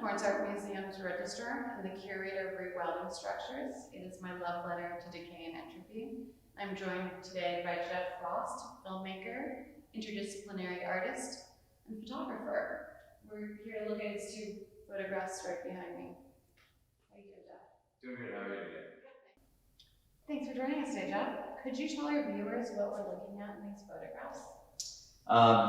Torrance Art Museum's Registrar and the curator of Rewilding Structures. It is my love letter to decay and entropy. I'm joined today by Jeff Frost, filmmaker, interdisciplinary artist, and photographer. We're here to look at his two photographs right behind me. How are you doing, Jeff? Doing good, how are you doing? Thanks for joining us today, Jeff. Could you tell our viewers what we're looking at in these photographs?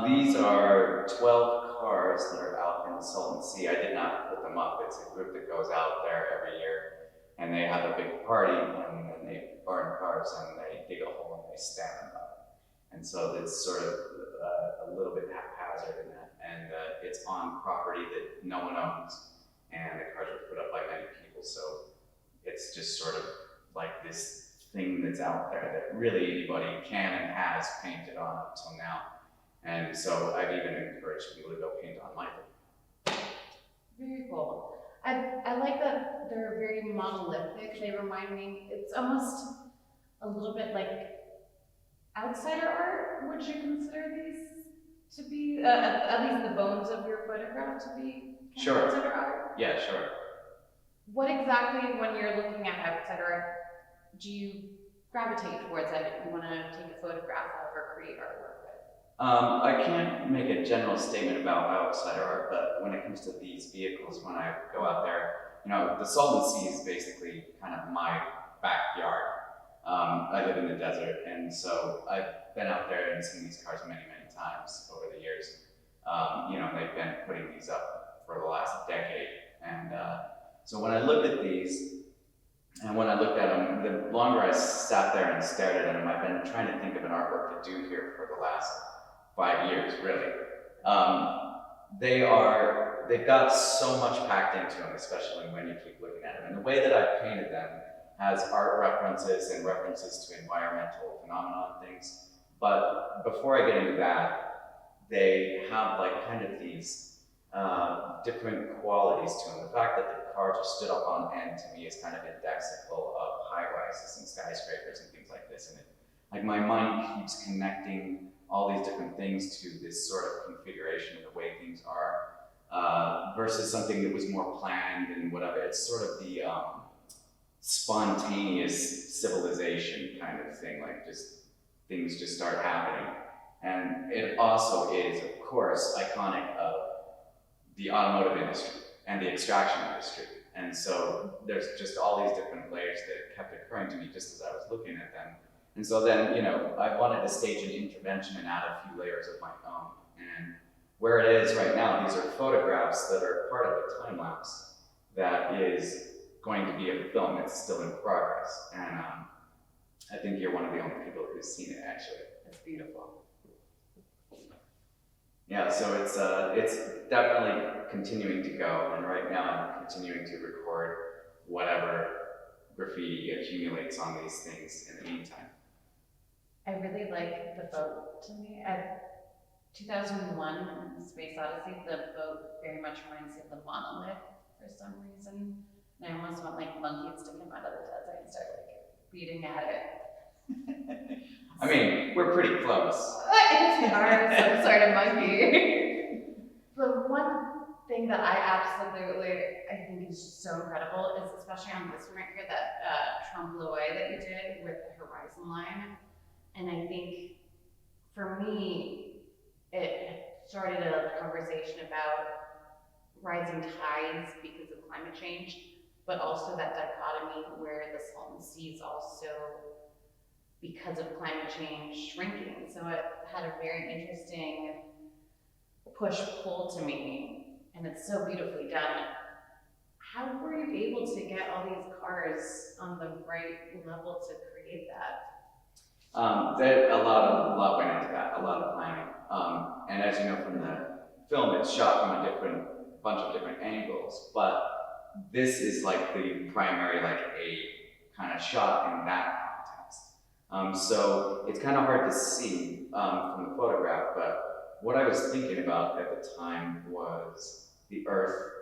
These are 12 cars that are out in the Salton Sea. I did not put them up. It's a group that goes out there every year, and they have a big party, and then they burn cars, and they dig a hole, and they stand them up. And so it's sort of a little bit haphazard in that, and it's on property that no one owns, and the cars were put up by many people, so it's just sort of like this thing that's out there that really anybody can and has painted on up till now. And so I've even encouraged people to go paint on my thing. Very cool. I like that they're very monolithic. They remind me, it's almost a little bit like outsider art. Would you consider these to be, at least the bones of your photograph to be Sure. outsider art? Yeah, sure. What exactly, when you're looking at outsider art, do you gravitate towards that you want to take a photograph of or create artwork with? I can't make a general statement about outsider art, but when it comes to these vehicles, when I go out there, you know, the Salton Sea is basically kind of my backyard. I live in the desert, and so I've been out there and seen these cars many, many times over the years. You know, they've been putting these up for the last decade, and so when I looked at these, and when I looked at them, the longer I sat there and stared at them, I've been trying to think of an artwork to do here for the last 5 years, really. They've got so much packed into them, especially when you keep looking at them. And the way that I've painted them has art references and references to environmental phenomena and things. But before I get into that, they have like kind of these different qualities to them. The fact that the cars are stood up on end to me is kind of indexical of high rises and skyscrapers and things like this. And like my mind keeps connecting all these different things to this sort of configuration of the way things are, versus something that was more planned and whatever. It's sort of the spontaneous civilization kind of thing, like just things just start happening. And it also is, of course, iconic of the automotive industry and the extraction industry. And so there's just all these different layers that kept occurring to me just as I was looking at them. And so then, you know, I wanted to stage an intervention and add a few layers of my own. And where it is right now, these are photographs that are part of a time lapse that is going to be a film that's still in progress. And I think you're one of the only people who's seen it, actually. That's beautiful. Yeah, so it's definitely continuing to go. And right now I'm continuing to record whatever graffiti accumulates on these things in the meantime. I really like the boat to me. At 2001, Space Odyssey, the boat very much reminds me of the monolith for some reason. And I almost want like monkeys to come out of the desert and start like beating at it. I mean, we're pretty close. It's hard, some sort of monkey. The one thing that I think is just so incredible is especially on this one right here, that trompe-l'oeil that you did with the horizon line. And I think for me, it started a conversation about rising tides because of climate change, but also that dichotomy where the Salton Sea is also, because of climate change, shrinking. So it had a very interesting push-pull to me, and it's so beautifully done. How were you able to get all these cars on the right level to create that? A lot went into that, a lot of planning. And as you know from the film, it's shot from a bunch of different angles, but this is like the primary, like a kind of shot in that context. So it's kind of hard to see from the photograph, but what I was thinking about at the time was the Earth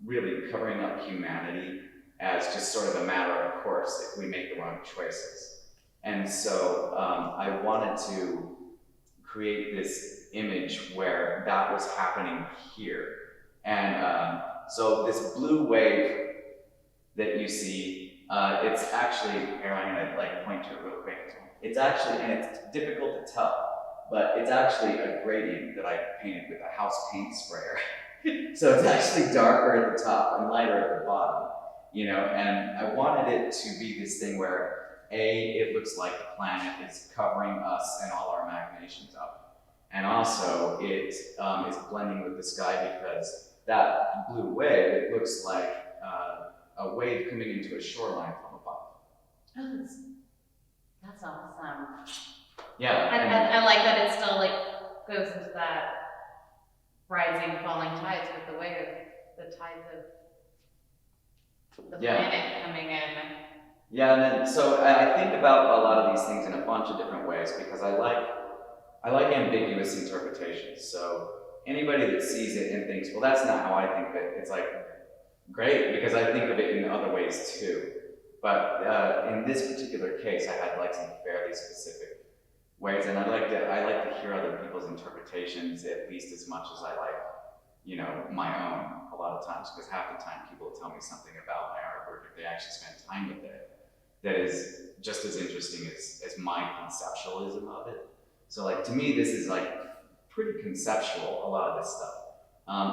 really covering up humanity as just sort of a matter of course if we make the wrong choices. And so I wanted to create this image where that was happening here. And so this blue wave that you see, it's actually, here I'm gonna like point to it real quick. It's actually, and it's difficult to tell, but it's actually a gradient that I painted with a house paint sprayer. So it's actually darker at the top and lighter at the bottom, you know, and I wanted it to be this thing where it looks like the planet is covering us and all our imaginations up. And also it is blending with the sky because that blue wave, it looks like a wave coming into a shoreline from above. Oh, that's awesome. Yeah. And I like that it still like goes into that rising, falling tides with the wave, the tides of the planet coming in. Yeah, and then, so I think about a lot of these things in a bunch of different ways because I like ambiguous interpretations. So anybody that sees it and thinks, well, that's not how I think of it, it's like, great, because I think of it in other ways too. But in this particular case, I had like some fairly specific ways, and I like to hear other people's interpretations at least as much as I like, you know, my own a lot of times, because half the time people will tell me something about my artwork if they actually spend time with it that is just as interesting as my conceptualism of it. So like to me, this is like pretty conceptual, a lot of this stuff.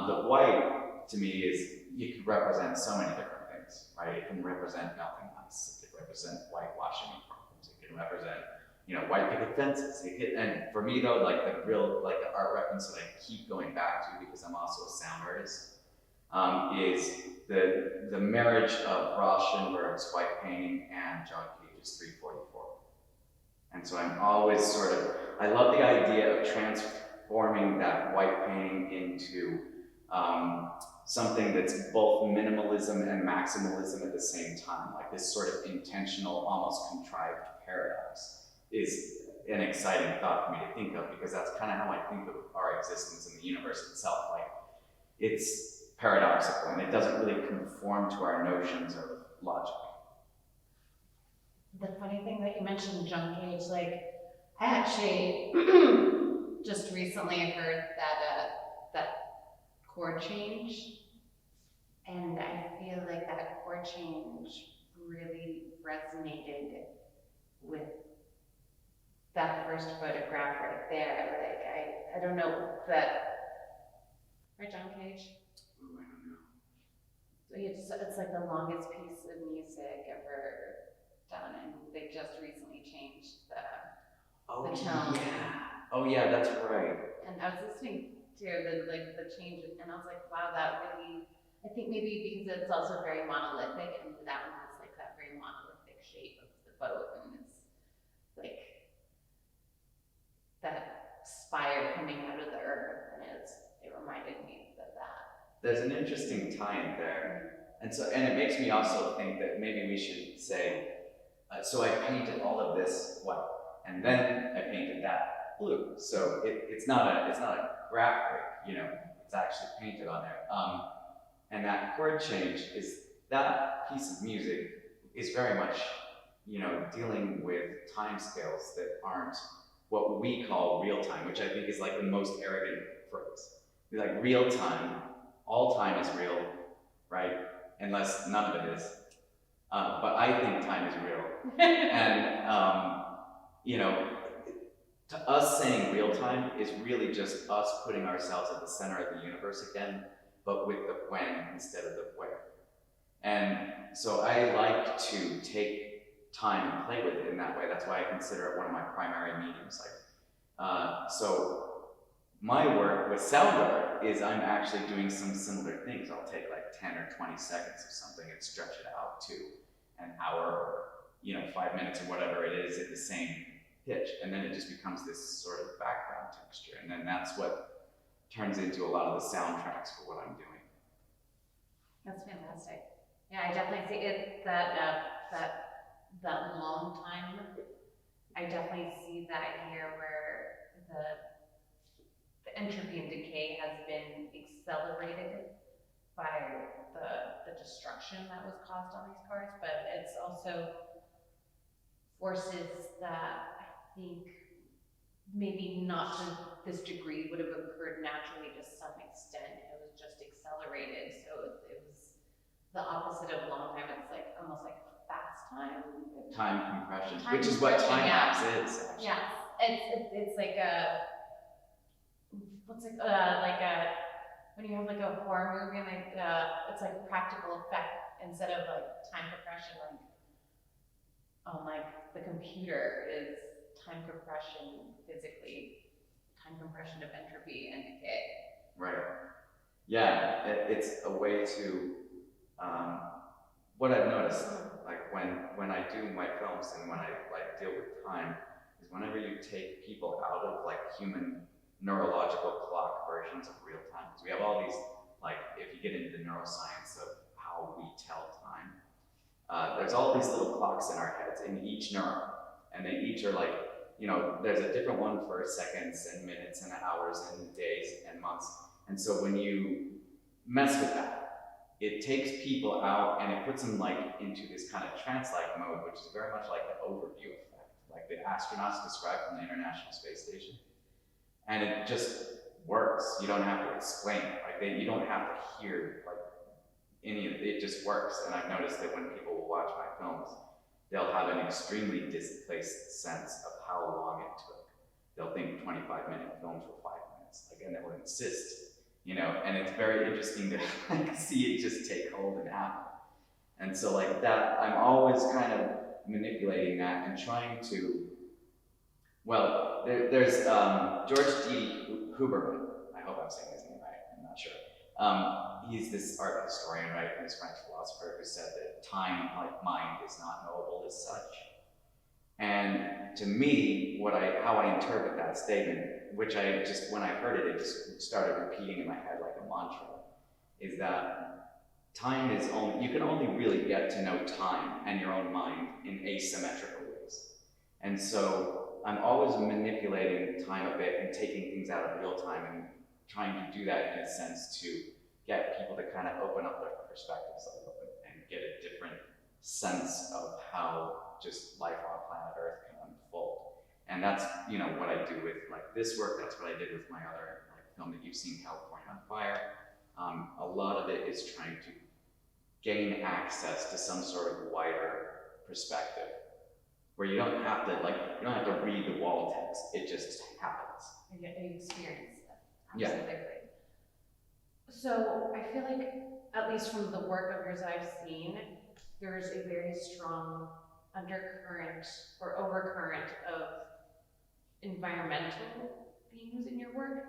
The white to me is, you could represent so many different things, right? It can represent melting ice, it can represent whitewashing problems, it can represent, you know, white picket fences. And for me though, like the real, like the art reference that I keep going back to because I'm also a sound artist, is the marriage of Ross Schönberg's white painting and John Cage's 344. And so I'm always sort of, I love the idea of transforming that white painting into something that's both minimalism and maximalism at the same time. Like this sort of intentional, almost contrived paradox is an exciting thought for me to think of, because that's kind of how I think of our existence in the universe itself. Like it's paradoxical and it doesn't really conform to our notions of logic. The funny thing that you mentioned John Cage, like I actually just recently heard that chord change, and I feel like that chord change really resonated with that first photograph right there. Like I don't know if that, right, John Cage? Ooh, I don't know. So it's like the longest piece of music ever done, and they just recently changed the tone. Yeah. Oh yeah, that's right. And I was listening to the change, and I was like, wow, that really, I think maybe because it's also very monolithic, and that one has like that very monolithic shape of the boat, and it's like that spire coming out of the earth, and it reminded me of that. There's an interesting tie-in there. And it makes me also think that maybe we should say, so I painted all of this white, and then I painted that blue. So it's not a graph break, you know, it's actually painted on there. And that chord change that piece of music is very much, you know, dealing with timescales that aren't what we call real time, which I think is like the most arrogant phrase. Like real time, all time is real, right? Unless none of it is. But I think time is real. And, you know, to us saying real time is really just us putting ourselves at the center of the universe again, but with the when instead of the where. And so I like to take time and play with it in that way. That's why I consider it one of my primary mediums. So my work with sound art is I'm actually doing some similar things. I'll take like 10 or 20 seconds of something and stretch it out to an hour or, you know, 5 minutes or whatever it is at the same pitch. And then it just becomes this sort of background texture. And then that's what turns into a lot of the soundtracks for what I'm doing. That's fantastic. Yeah, I definitely see it, that long time. I definitely see that here where the entropy and decay has been accelerated by the destruction that was caused on these cars, but it's also forces that I think maybe not to this degree would have occurred naturally to some extent. It was just accelerated. So it was the opposite of long time. It's like almost like fast time. Time compression, which is what time lapse is. Actually. Yes, it's like a what's it like a when you have like a horror movie and like it's like practical effect instead of like time compression. Like the computer is time compression physically, time compression of entropy and decay. Right. Yeah, it's a way to. What I've noticed, like when I do my films and when I like deal with time, is whenever you take people out of like human neurological clock versions of real time, because we have all these, like if you get into the neuroscience of how we tell time, there's all these little clocks in our heads in each neuron, and they each are like, there's a different one for seconds and minutes and hours and days and months. And so when you mess with that, it takes people out and it puts them like into this kind of trance-like mode, which is very much like the overview effect, like the astronauts described from the International Space Station. And it just works. You don't have to explain it. Like you don't have to hear like any of it. It just works. And I've noticed that when people will watch my films, they'll have an extremely displaced sense of how long it took. They'll think 25-minute films were 5 minutes. Again, they will insist. And it's very interesting to like, see it just take hold and happen. And so like that, I'm always kind of manipulating that and trying to, well, there's George D. Huberman, I hope I'm saying his name right, I'm not sure. He's this art historian, right, and this French philosopher who said that time, like mind, is not knowable as such. And to me, how I interpret that statement, which I just, when I heard it, it just started repeating in my head like a mantra, is that time is only, you can only really get to know time and your own mind in asymmetrical ways. And so I'm always manipulating time a bit and taking things out of real time and trying to do that in a sense to get people to kind of open up their perspectives a little bit and get a different sense of how just life on planet Earth can unfold. And that's, what I do with like this work. That's what I did with my other film that you've seen, California on Fire. A lot of it is trying to gain access to some sort of wider perspective where you don't have to read the wall text. It just happens. You get to experience it. Absolutely. Yeah. So I feel like, at least from the work of yours I've seen, there's a very strong undercurrent or overcurrent of environmental themes in your work.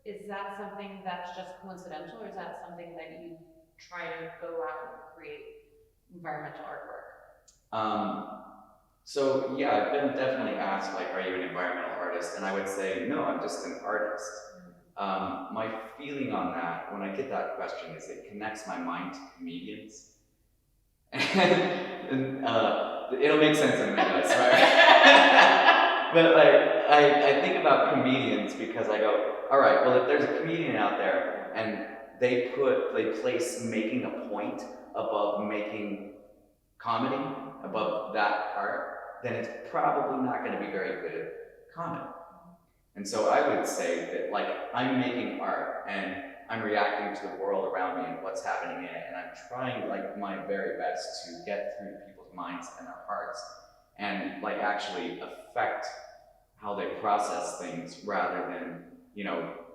Is that something that's just coincidental, or is that something that you try to go out and create environmental artwork? So yeah, I've been definitely asked, like, are you an environmental artist? And I would say, no, I'm just an artist. My feeling on that, when I get that question, is it connects my mind to comedians. And it'll make sense in a minute, I swear. But like, I think about comedians because I go, all right, well, if there's a comedian out there and they place making a point above making comedy, above that art, then it's probably not going to be very good at comedy. And so I would say that, like, I'm making art and I'm reacting to the world around me and what's happening in it, and I'm trying, like, my very best to get through people's minds and their hearts and, like, actually affect how they process things rather than,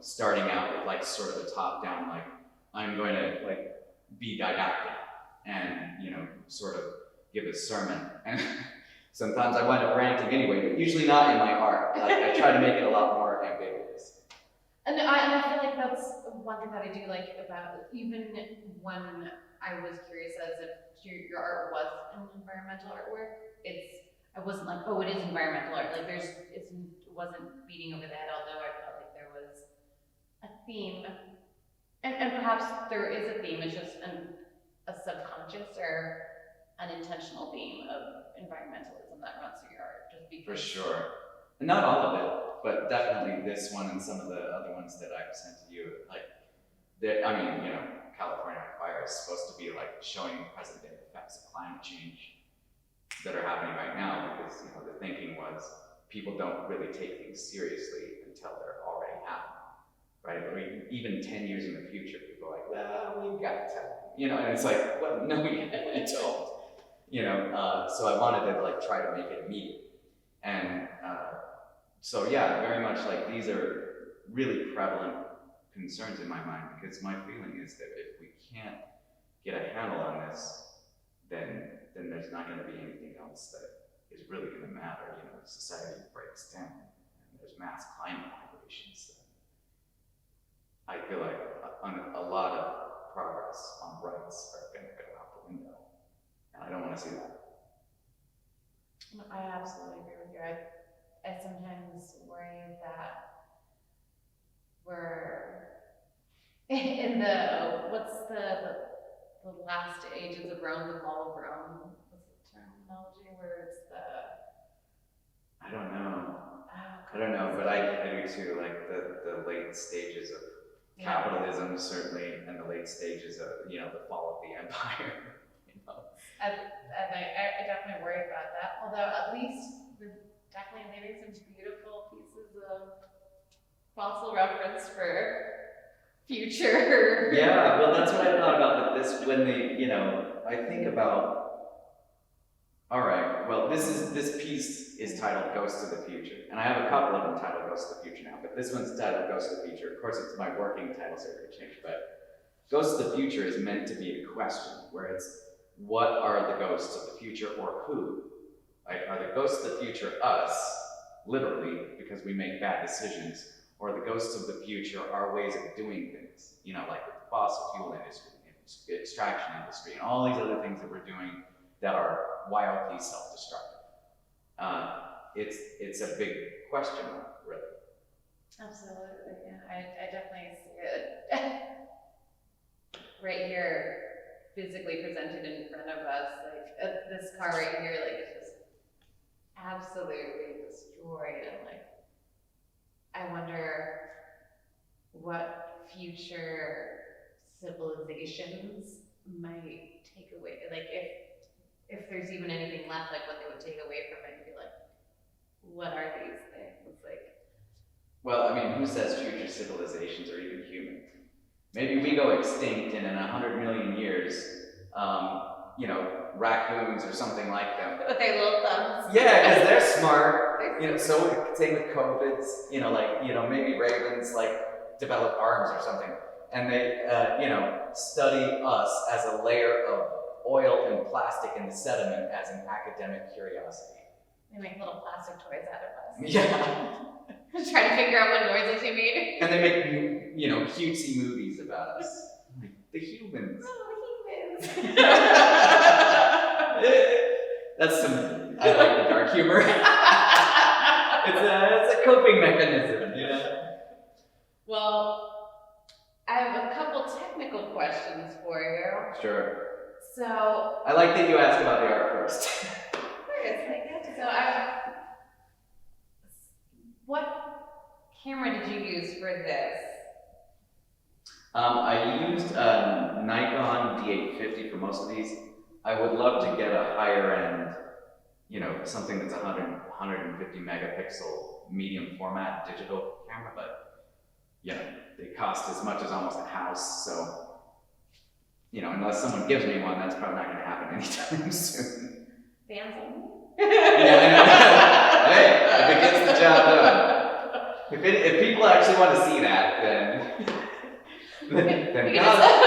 starting out with, like, sort of a top-down, like, I'm going to, like, be didactic and, sort of give a sermon. And sometimes I wind up ranting anyway, but usually not in my art. I try to make it a lot more ambiguous. And I feel like that's one thing that I do like about, even when I was curious as if your art was an environmental artwork, I wasn't like, oh, it is environmental art. Like it wasn't beating over the head, although I felt like there was a theme. And perhaps there is a theme, it's just a subconscious or unintentional theme of environmentalism that runs through your art, just because. For sure. And not all of it, but definitely this one and some of the other ones that I've sent to you, like, California on Fire is supposed to be like showing present day effects of climate change that are happening right now, because the thinking was people don't really take things seriously until they're already happening, right? Or even 10 years in the future, people are like, well, we've got time, you know, and it's like, well, no, we don't, you know. So I wanted to like try to make it immediate. And so yeah, very much like these are really prevalent concerns in my mind, because my feeling is that if we can't get a handle on this, then there's not going to be anything else that is really going to matter. You know, society breaks down, and there's mass climate migrations. I feel like a lot of progress on rights are going to go out the window, and I don't want to see that. I absolutely agree with you. I sometimes worry that we're in the what's the last ages of Rome, the fall of Rome. What's the terminology where it's the? I don't know. Oh, I don't know, but I do too. Like the late stages of capitalism, certainly, and the late stages of, you know, the fall of the empire. You know. And I definitely worry about that. Although at least we're definitely leaving some beautiful pieces of fossil reference for future. Yeah, well, that's what I thought about with this. When they, you know, I think about, all right, well, this piece is titled Ghosts of the Future, and I have a couple of them titled Ghosts of the Future now, but this one's titled Ghosts of the Future. Of course, it's my working title, so it could change, but Ghosts of the Future is meant to be a question, where it's, what are the ghosts of the future, or who? Like, are the ghosts of the future us, literally, because we make bad decisions, or the ghosts of the future are ways of doing things, you know, like with the fossil fuel industry, extraction industry, and all these other things that we're doing that are wildly self-destructive. It's a big question mark, really. Absolutely, yeah. I definitely see it right here, physically presented in front of us. Like this car right here, like it's just absolutely destroyed, and like I wonder what future civilizations might take away, like if there's even anything left, like what they would take away from it and be like, what are these things? Like, well, I mean, who says future civilizations are even human? Maybe we go extinct, and in 100 million years, you know, raccoons or something like them. with their little thumbs. Yeah, because they're smart. You know, so same with COVIDs. You know, like, you know, maybe ravens like develop arms or something, and they, you know, study us as a layer of oil and plastic in the sediment as an academic curiosity. They make little plastic toys out of us. Yeah. Trying to figure out what noises you made. And they make, you know, cutesy movies about us. Like, the humans. Oh, the humans. That's some, I like the dark humor. It's a coping mechanism, you know? Well, I have a couple technical questions for you. Sure. So, I like that you asked about the art first. What camera did you use for this? I used a Nikon D850 for most of these. I would love to get a higher end, you know, something that's 150 megapixel medium format digital camera, but yeah, they cost as much as almost a house, so, you know, unless someone gives me one, that's probably not going to happen anytime soon. Fans only? Hey, if it gets the job done. If people actually want to see that, then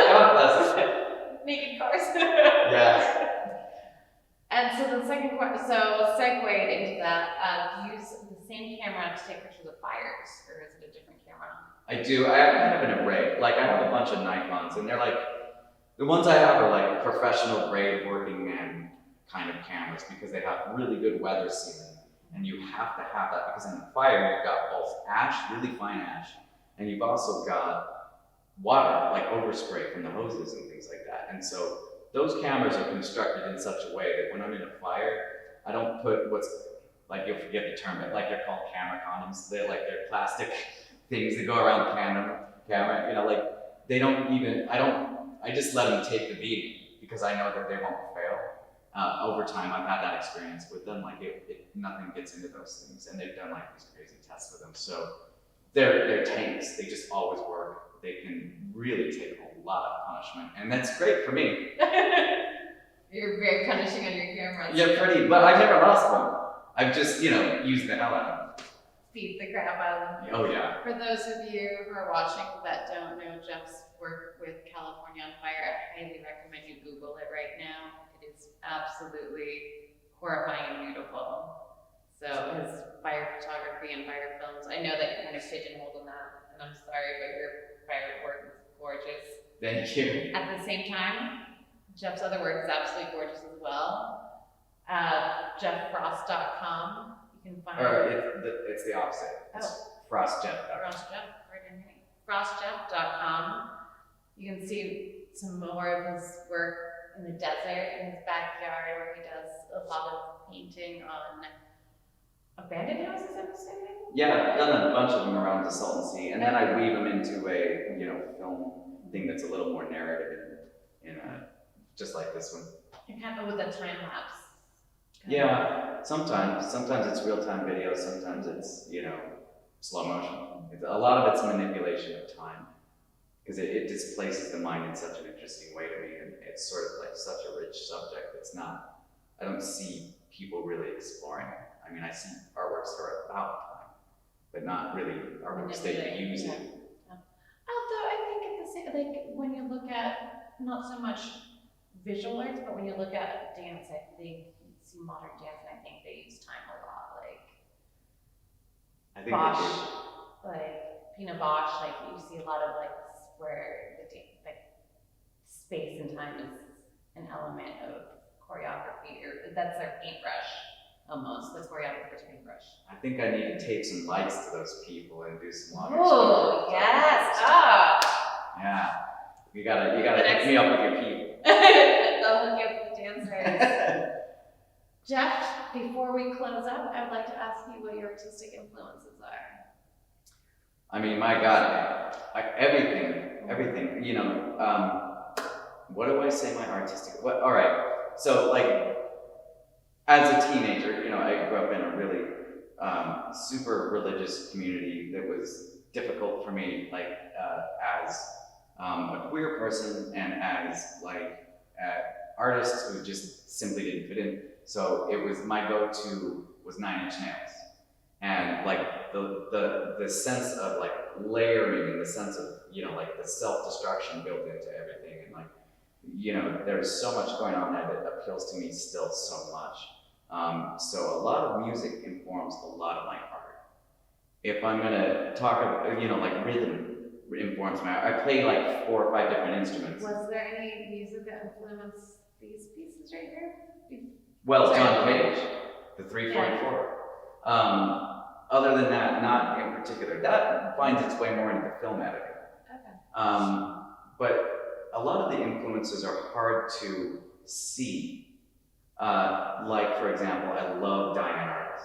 God bless it. Naked cars. Yeah. And so the second question, so segued into that, do you use the same camera to take pictures of fires, or is it a different camera? I do. I have kind of an array. Like, I have a bunch of Nikons, and they're like, the ones I have are like professional grade working man kind of cameras, because they have really good weather sealing. And you have to have that, because in the fire you've got both ash, really fine ash, and you've also got water, like overspray from the hoses and things like that. And so those cameras are constructed in such a way that when I'm in a fire, I don't put what's, like, you'll forget the term, but like they're called camera condoms. They're plastic things that go around the camera, you know, like they don't even, I just let them take the beating, because I know that they won't fail. over time, I've had that experience with them. Like nothing gets into those things, and they've done like these crazy tests with them. So they're tanks. They just always work. They can really take a lot of punishment, and that's great for me. You're very punishing on your cameras. Yeah, pretty. But I've never lost one. I've just, used the hell out of them. Beat the crap out of them. Oh yeah. For those of you who are watching that don't know Jeff's work with California on Fire, I highly recommend you Google it right now. It is absolutely horrifying and beautiful. So his fire photography and fire films, I know that you're kind of pigeonholed in that, and I'm sorry, but your fire work is gorgeous. Thank you. At the same time, Jeff's other work is absolutely gorgeous as well. JeffFrost.com. You can find. It's the opposite. It's FrostJeff.com. FrostJeff.com. You can see some more of his work in the desert, in his backyard, where he does a lot of painting on abandoned houses, I'm assuming? Yeah, I've done a bunch of them around the Salton Sea, and then I weave them into a film thing that's a little more narrative just like this one. And kind of with a time lapse. Yeah, sometimes it's real-time video, sometimes it's, slow motion. A lot of it's manipulation of time, because it displaces the mind in such an interesting way to me, and it's sort of like such a rich subject. I don't see people really exploring it. I mean, I see artworks that are about time, but not really artworks that use it. Although I think at the same, like when you look at not so much visual arts, but when you look at dance, I think you see modern dance, and I think they use time a lot. Like I think Bosch, like Pina Bosch, like you see a lot of like where space and time is an element of choreography, or that's their paintbrush almost. That's choreographer's paintbrush. I think I need to tape some lights to those people and do some longer. Oh yes! Yeah, you gotta hook me up with your people. I'll hook you up with the dancers. Jeff, before we close up, I would like to ask you what your artistic influences are. I mean, my God, everything. What do I say? My artistic. What? All right. So, like, as a teenager, I grew up in a really super religious community that was difficult for me, like as a queer person and as artists who just simply didn't fit in. So it was my go-to was 9 Inch Nails, and like the sense of like layering and the sense of like the self-destruction built into everything, and like there's so much going on there that appeals to me still so much. So a lot of music informs a lot of my art. If I'm gonna talk about like rhythm informs my art. I play like 4 or 5 different instruments. Was there any music that influenced these pieces right here? Well, John Cage, the 344. Other than that, not in particular. That finds its way more into film editing. Okay. But a lot of the influences are hard to see. Like, for example, I love Diane Arbus.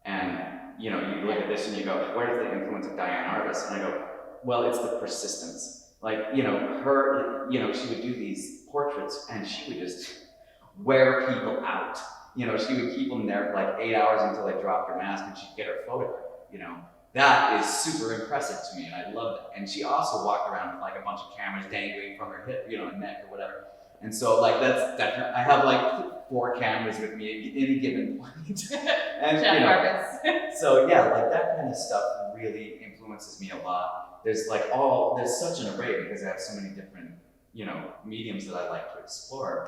And, you look at this and you go, where's the influence of Diane Arbus? And I go, well, it's the persistence. Like, her, she would do these portraits and she would just wear people out. She would keep them there for like 8 hours until they dropped her mask and she'd get her photograph. That is super impressive to me, and I love that. And she also walked around with like a bunch of cameras dangling from her hip, and neck or whatever. And so like that's definitely, I have like 4 cameras with me at any given point. And so yeah, like that kind of stuff really influences me a lot. There's such an array because I have so many different, mediums that I like to explore.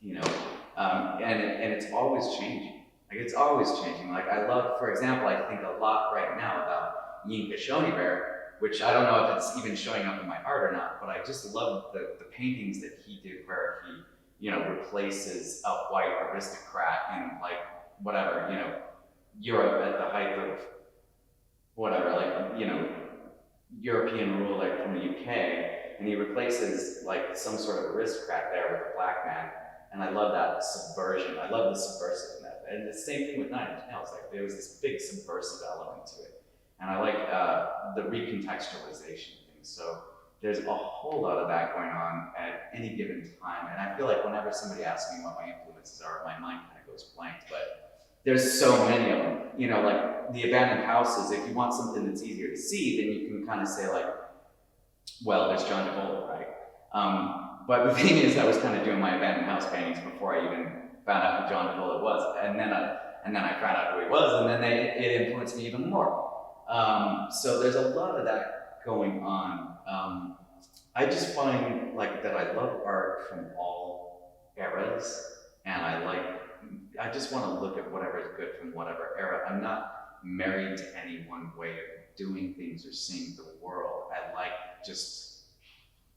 And it's always changing. Like it's always changing. Like I love, for example, I think a lot right now about Yinka Shonibare, which I don't know if it's even showing up in my art or not, but I just love the paintings that he did where he, replaces a white aristocrat in like whatever, Europe at the height of whatever, like, European rule like from the UK, and he replaces like some sort of aristocrat there with a black man. And I love that subversion. I love the subversive in that. And the same thing with 9 Inch Nails. Like there was this big subversive element to it. And I like the recontextualization thing. So there's a whole lot of that going on at any given time. And I feel like whenever somebody asks me what my influences are, my mind kind of goes blank. But there's so many of them. You know, like the abandoned houses, if you want something that's easier to see, then you can kind of say like, well, there's John DeVola, right? But the thing is, I was kind of doing my abandoned house paintings before I even found out who John DeVola was. And then I found out who he was, and then it influenced me even more. So there's a lot of that going on. I just find like that I love art from all eras, and I just want to look at whatever is good from whatever era. I'm not married to any one way of doing things or seeing the world. I like just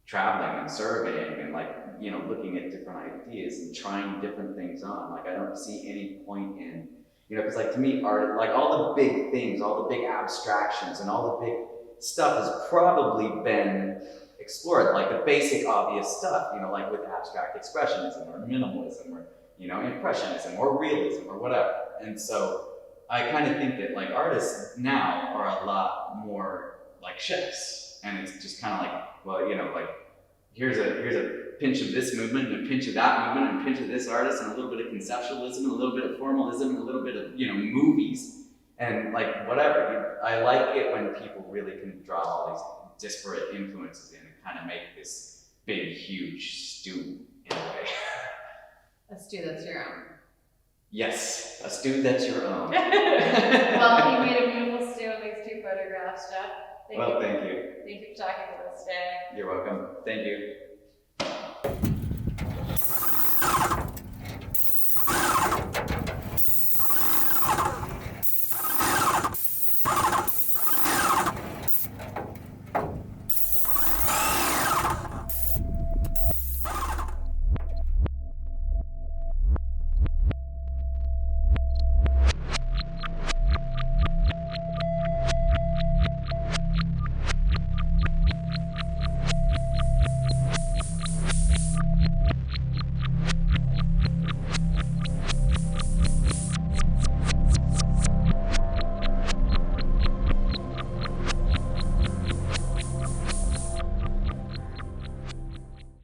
traveling and surveying and like, you know, looking at different ideas and trying different things on. Like I don't see any point in, you know, because like to me art, like all the big things, all the big abstractions and all the big stuff has probably been explored, like the basic obvious stuff, you know, like with abstract expressionism or minimalism or, you know, impressionism or realism or whatever. And so I kind of think that like artists now are a lot more like chefs, and it's just kind of like, well, you know, like here's a pinch of this movement and a pinch of that movement and a pinch of this artist and a little bit of conceptualism and a little bit of formalism and a little bit of, you know, movies and like whatever. I like it when people really can draw all these disparate influences in and kind of make this big, huge stew in a way. A stew that's your own. Yes, a stew that's your own. Well, you made a beautiful stew in these 2 photographs, Jeff. Thank you. Thank you for talking with us today. You're welcome. Thank you.